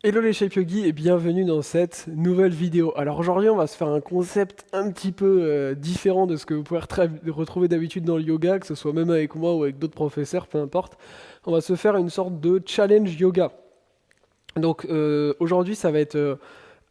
Hello les Shape Yogi et bienvenue dans cette nouvelle vidéo. Alors aujourd'hui on va se faire un concept un petit peu différent de ce que vous pouvez retrouver d'habitude dans le yoga, que ce soit même avec moi ou avec d'autres professeurs, peu importe. On va se faire une sorte de challenge yoga. Donc aujourd'hui ça va être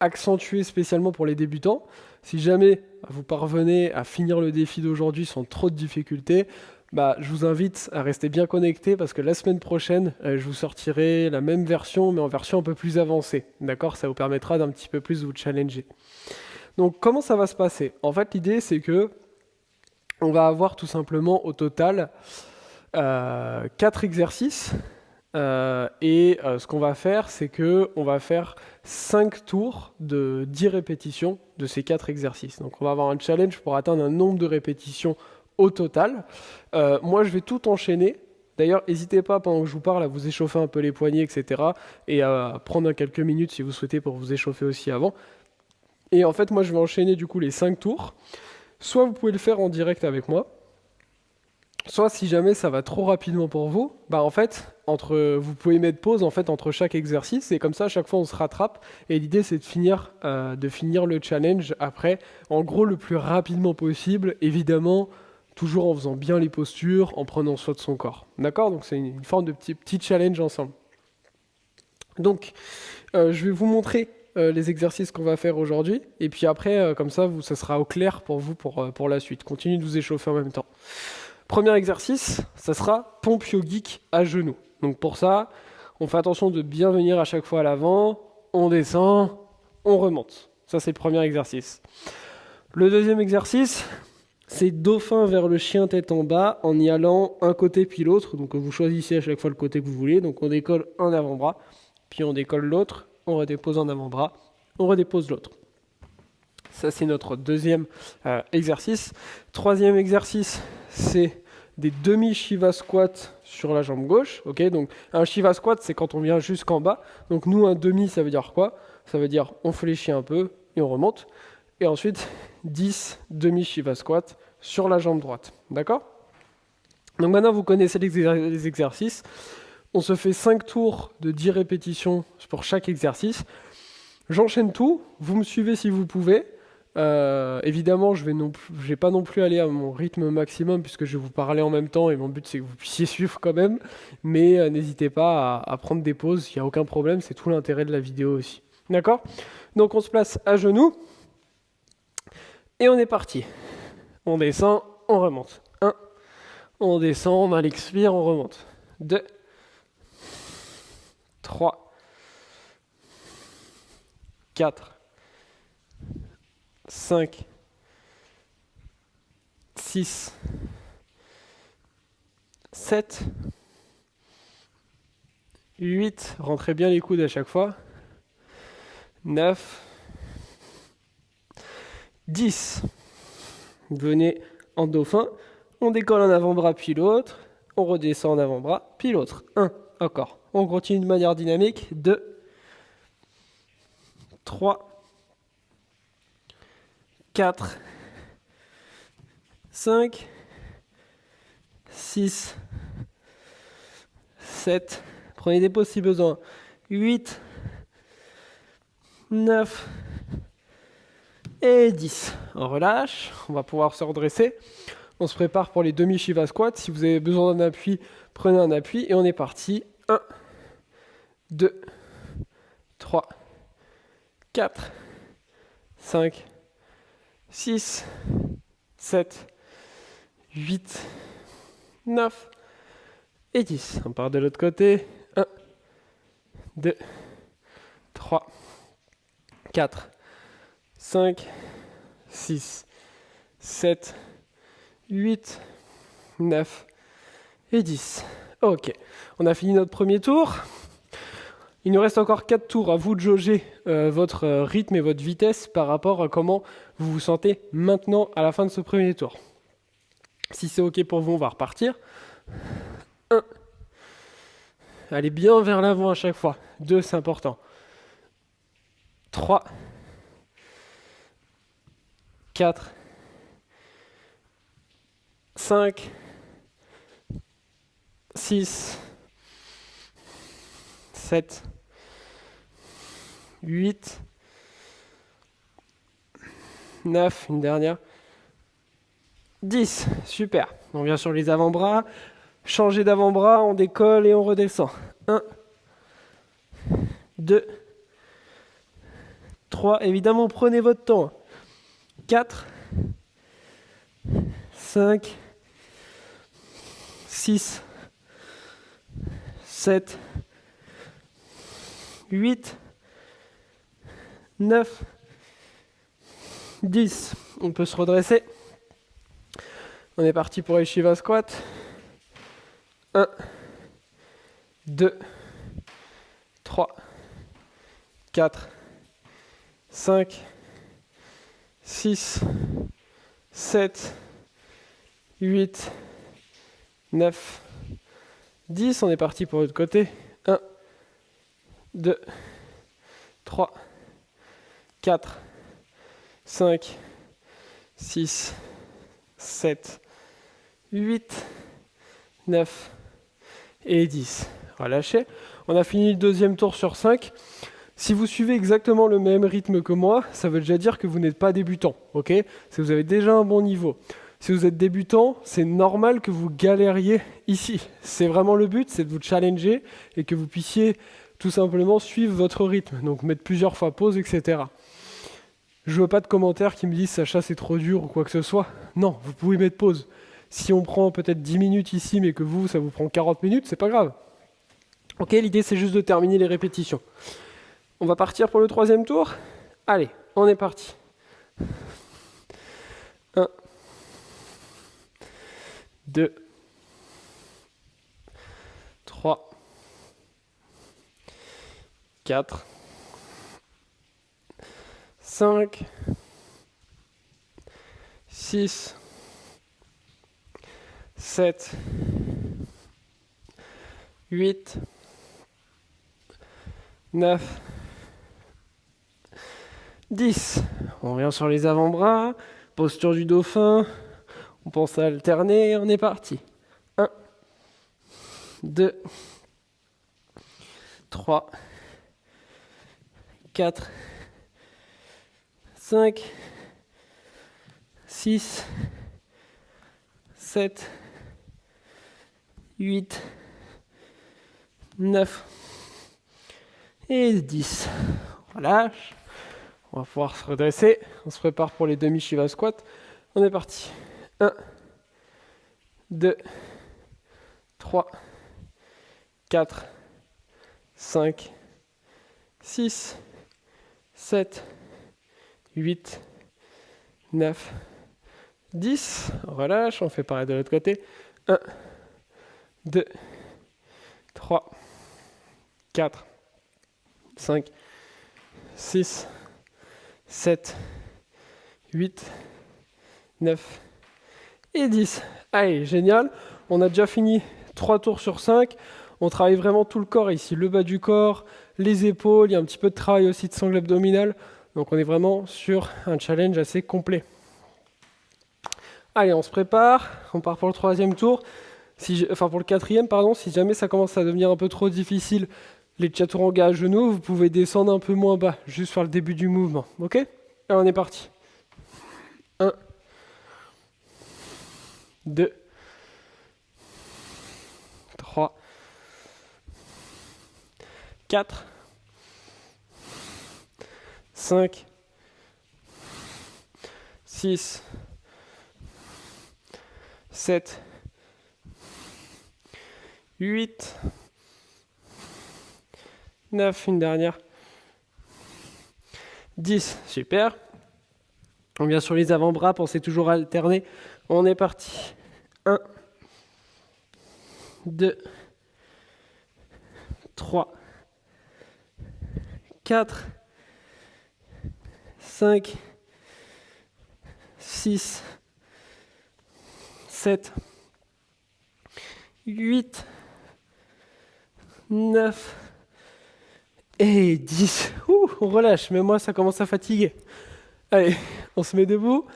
accentué spécialement pour les débutants. Si jamais vous parvenez à finir le défi d'aujourd'hui sans trop de difficultés, je vous invite à rester bien connecté parce que la semaine prochaine, je vous sortirai la même version, mais en version un peu plus avancée. D'accord? Ça vous permettra d'un petit peu plus vous challenger. Donc, comment ça va se passer? En fait, l'idée, c'est que on va avoir tout simplement au total 4 exercices. Ce qu'on va faire, c'est que on va faire 5 tours de 10 répétitions de ces 4 exercices. Donc, on va avoir un challenge pour atteindre un nombre de répétitions au total. Moi, je vais tout enchaîner. D'ailleurs, n'hésitez pas, pendant que je vous parle, à vous échauffer un peu les poignets, etc. Et à prendre quelques minutes, si vous souhaitez, pour vous échauffer aussi avant. Et en fait, moi, je vais enchaîner du coup les 5 tours. Soit vous pouvez le faire en direct avec moi, soit si jamais ça va trop rapidement pour vous, en fait, vous pouvez mettre pause en fait entre chaque exercice et comme ça, à chaque fois, on se rattrape. Et l'idée, c'est de finir le challenge après, en gros, le plus rapidement possible, évidemment, toujours en faisant bien les postures, en prenant soin de son corps. D'accord? Donc, c'est une forme de petit challenge ensemble. Donc, je vais vous montrer les exercices qu'on va faire aujourd'hui. Et puis après, comme ça, ça sera au clair pour vous pour la suite. Continuez de vous échauffer en même temps. Premier exercice, ça sera pompe yogique à genoux. Donc pour ça, on fait attention de bien venir à chaque fois à l'avant, on descend, on remonte. Ça, c'est le premier exercice. Le deuxième exercice, c'est dauphin vers le chien tête en bas en y allant un côté puis l'autre. Donc vous choisissez à chaque fois le côté que vous voulez. Donc on décolle un avant-bras, puis on décolle l'autre, on redépose un avant-bras, on redépose l'autre. Ça, c'est notre deuxième exercice. Troisième exercice, c'est des demi-Shiva squats sur la jambe gauche. Okay, donc, un Shiva squat, c'est quand on vient jusqu'en bas. Donc, nous, un demi, ça veut dire quoi? Ça veut dire on fléchit un peu et on remonte. Et ensuite, 10 demi-Shiva squats sur la jambe droite. D'accord? Donc, maintenant, vous connaissez les exercices. On se fait 5 tours de 10 répétitions pour chaque exercice. J'enchaîne tout. Vous me suivez si vous pouvez. Évidemment, je vais pas non plus aller à mon rythme maximum puisque je vais vous parler en même temps et mon but c'est que vous puissiez suivre quand même. Mais n'hésitez pas à prendre des pauses, il n'y a aucun problème, c'est tout l'intérêt de la vidéo aussi. D'accord? Donc on se place à genoux et on est parti. On descend, on remonte. 1, on descend, on expire, on remonte. 2, 3, 4, 5, 6, 7, 8, rentrez bien les coudes à chaque fois. 9, 10. Venez en dauphin, on décolle un avant-bras puis l'autre, on redescend en avant-bras puis l'autre. 1, encore. On continue de manière dynamique. 2, 3, 4, 5, 6, 7, prenez des pauses si besoin, 8, 9 et 10. On relâche, on va pouvoir se redresser. On se prépare pour les demi-Shiva squats. Si vous avez besoin d'un appui, prenez un appui et on est parti. 1, 2, 3, 4, 5, 6, 7, 8, 9 et 10. On part de l'autre côté. 1, 2, 3, 4, 5, 6, 7, 8, 9 et 10. Ok, on a fini notre premier tour. Il nous reste encore 4 tours. À vous de jauger votre rythme et votre vitesse par rapport à comment vous vous sentez maintenant à la fin de ce premier tour. Si c'est ok pour vous, on va repartir. 1. Allez bien vers l'avant à chaque fois. 2, c'est important. 3. 4. 5. 6, 7, 8, 9, une dernière, 10. Super. On vient sur les avant-bras. Changer d'avant-bras, on décolle et on redescend. 1, 2, 3. Évidemment, prenez votre temps. 4, 5, 6, 7, 8, 9, 10. On peut se redresser. On est parti pour les Shiva Squat. 1, 2, 3, 4, 5, 6, 7, 8, 9, 10. On est parti pour l'autre côté. 1, 2, 3, 4, 5, 6, 7, 8, 9 et 10. Relâchez. On a fini le deuxième tour sur 5. Si vous suivez exactement le même rythme que moi, ça veut déjà dire que vous n'êtes pas débutant. Ok ? Si vous avez déjà un bon niveau. Si vous êtes débutant, c'est normal que vous galériez ici. C'est vraiment le but, c'est de vous challenger et que vous puissiez tout simplement suivre votre rythme. Donc mettre plusieurs fois pause, etc. Je veux pas de commentaires qui me disent Sacha c'est trop dur ou quoi que ce soit. Non, vous pouvez mettre pause. Si on prend peut-être 10 minutes ici mais que vous, ça vous prend 40 minutes, c'est pas grave. Ok, l'idée c'est juste de terminer les répétitions. On va partir pour le troisième tour. Allez, on est parti. 1, 2, 3, 4, 5, 6, 7, 8, 9, 10. On revient sur les avant-bras, posture du dauphin. On pense à alterner, on est parti. 1, 2, 3, 4, 5, 6, 7, 8, 9 et 10. Relâche. On va pouvoir se redresser. On se prépare pour les demi-Shiva squats. On est parti. 1, 2, 3, 4, 5, 6, 7, 8, 9, 10. Relâche. On fait pareil de l'autre côté. 1, 2, 3, 4, 5, 6, 7, 8, 9 et 10. Allez, génial. On a déjà fini 3 tours sur 5. On travaille vraiment tout le corps ici. Le bas du corps, les épaules. Il y a un petit peu de travail aussi de sangle abdominal. Donc on est vraiment sur un challenge assez complet. Allez, on se prépare. On part pour le troisième tour. Pour le quatrième, pardon. Si jamais ça commence à devenir un peu trop difficile, les chaturanga à genoux, vous pouvez descendre un peu moins bas, juste faire le début du mouvement. Ok ? Allez, on est parti. 1, 2, 3, 4, 5, 6, 7, 8, 9, une dernière, 10, super. On vient sur les avant-bras, pensez toujours à alterner. On est parti. 1, 2, 3, 4, 5, 6, 7, 8, 9 et 10. Ouh, on relâche, mais moi ça commence à fatiguer. Allez, on se met debout.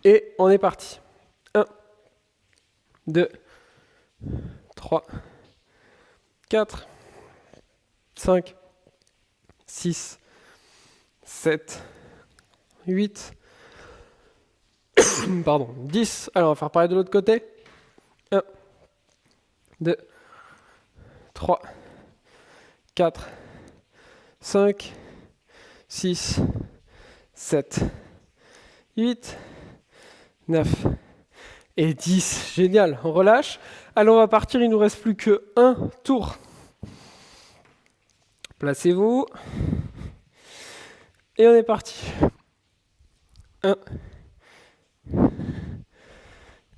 Et on est parti. 1, 2, 3, 4, 5, 6, 7, 8, pardon, 10. Alors, on va faire pareil de l'autre côté. 1, 2, 3, 4, 5, 6, 7, 8, 9 et 10. Génial, on relâche. Allez, on va partir, il ne nous reste plus que un tour. Placez-vous. Et on est parti. 1,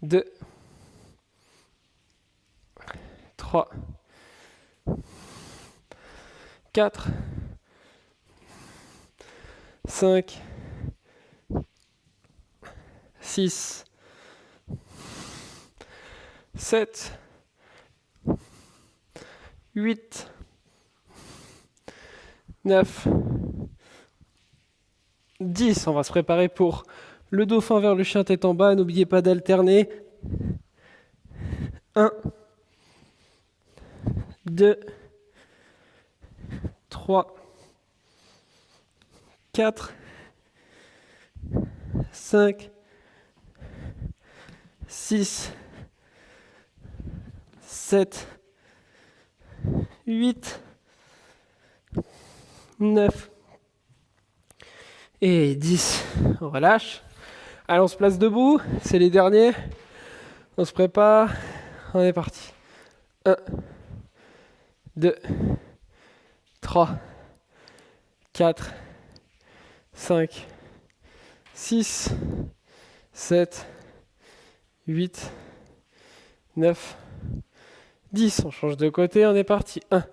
2, 3, 4, 5, 6, 7, 8, 9, 10. On va se préparer pour le dauphin vers le chien tête en bas. N'oubliez pas d'alterner. 1, 2, 3, 4, 5, 6, 7, 8, 9 et 10. On relâche. Allez, on se place debout. C'est les derniers. On se prépare. On est parti. 1, 2, 3, 4, 5, 6, 7, 8, 9, 10. On change de côté, on est parti. 1,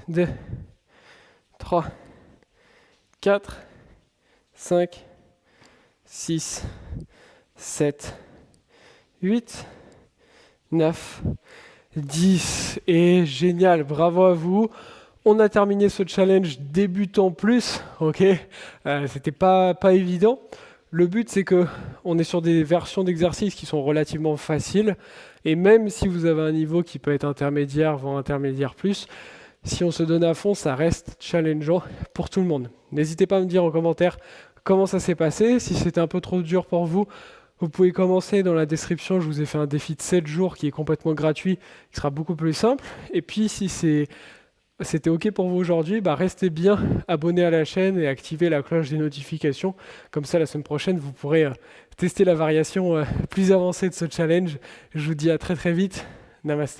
2, 3, 4, 5, 6, 7, 8, 9, 10. Et génial, bravo à vous. On a terminé ce challenge débutant plus, ok. C'était pas évident. Le but, c'est que on est sur des versions d'exercices qui sont relativement faciles. Et même si vous avez un niveau qui peut être intermédiaire, voire intermédiaire plus, si on se donne à fond, ça reste challengeant pour tout le monde. N'hésitez pas à me dire en commentaire comment ça s'est passé. Si c'était un peu trop dur pour vous, vous pouvez commencer dans la description. Je vous ai fait un défi de 7 jours qui est complètement gratuit, qui sera beaucoup plus simple. Et puis, si c'était OK pour vous aujourd'hui, restez bien abonnés à la chaîne et activez la cloche des notifications. Comme ça, la semaine prochaine, vous pourrez tester la variation plus avancée de ce challenge. Je vous dis à très très vite. Namasté.